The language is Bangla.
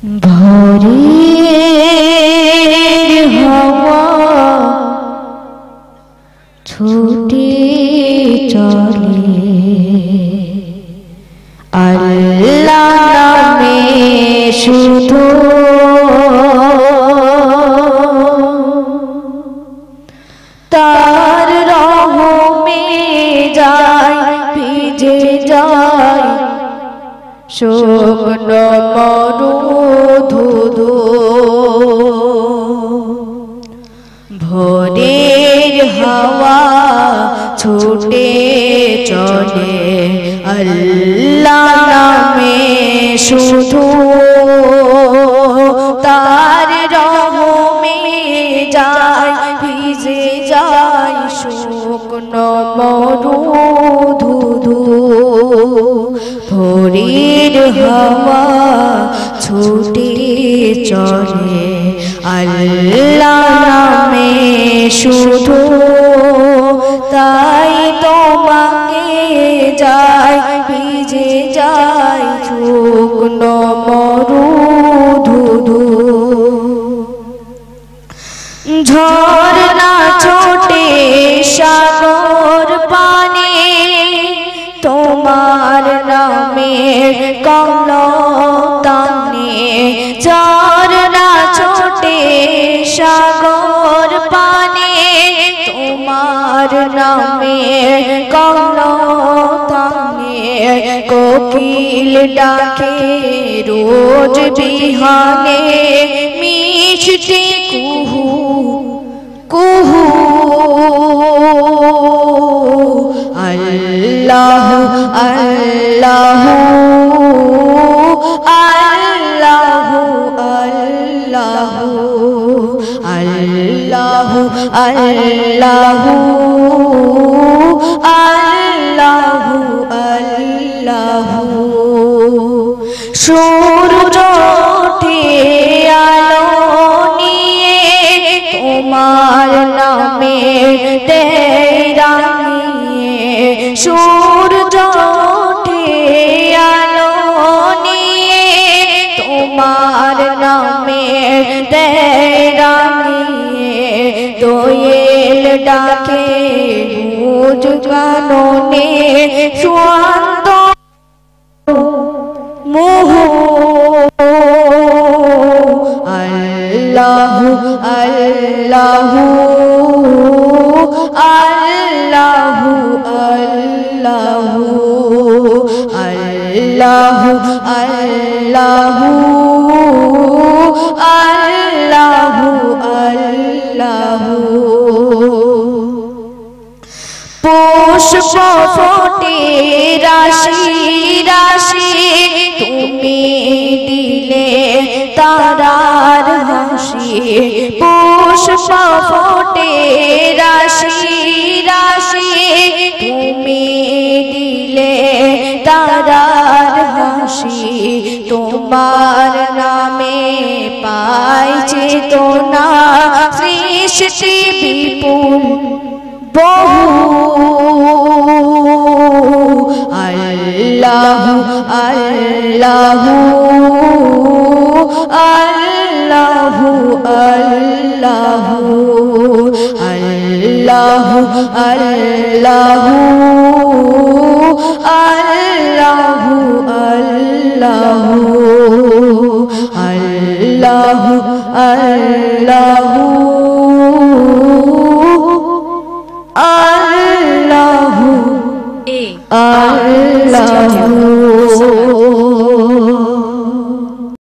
ভোরের হাওয়া ছুটে চলে আল্লাহ নামে শুধু তার রহমে যায় ভিজে যায় শুকনো মরুধুধু ভোরের হাওয়া ছুটে চলে আল্লাহ নামে শুধু তার রহমে যায় ভিজে যায় শুকনো মরুধুধু ভোরের হাওয়া ছুটে চলে আল্লাহ নামে শুধু তাই তোমাকে যায় ভিজে যায় শুকনো মরুধুধু ঝরনা ছোটে সাগর পানে তোমার নামে কলতানে ঝরনা ছোটে সাগর পানে তোমার নামে কলতানে কোকিল ডাকে রোজ বিহানে মিষ্টি কুহু কুহু আল্লাহ আল্লাহ আল্লাহ আল্লাহ আল্লাহ আল্লাহ আল্লাহ আল্লাহ সূর্য ওঠে আলো নিয়ে তোমার নামে রাঙিয়ে সূর্য ওঠে আলো নিয়ে তোমার নামে রাঙিয়ে দোয়েল ডাকে রোজ গাননে শান্ত মোহ আল্লাহ আল্লাহ আল্লাহ আল্লাহ আল্লাহ আল্লাহ আল্লাহ আল্লাহ পুষ্প ফোটে রাশি রাশি তুমি দিলে তারার হাসি পুষ্প ফোটে রাশি রাশি তুমি দিলে তারার হাসি তোমার নামে পাই চেতনা সৃষ্টি বিপুল বহু আল্লাহ আল্লাহ আল্লাহ আল্লাহ আল্লাহ আল্লাহ আল্লাহ আল্লাহ আল্লাহ আল্লাহ আল্লাহ আল্লাহ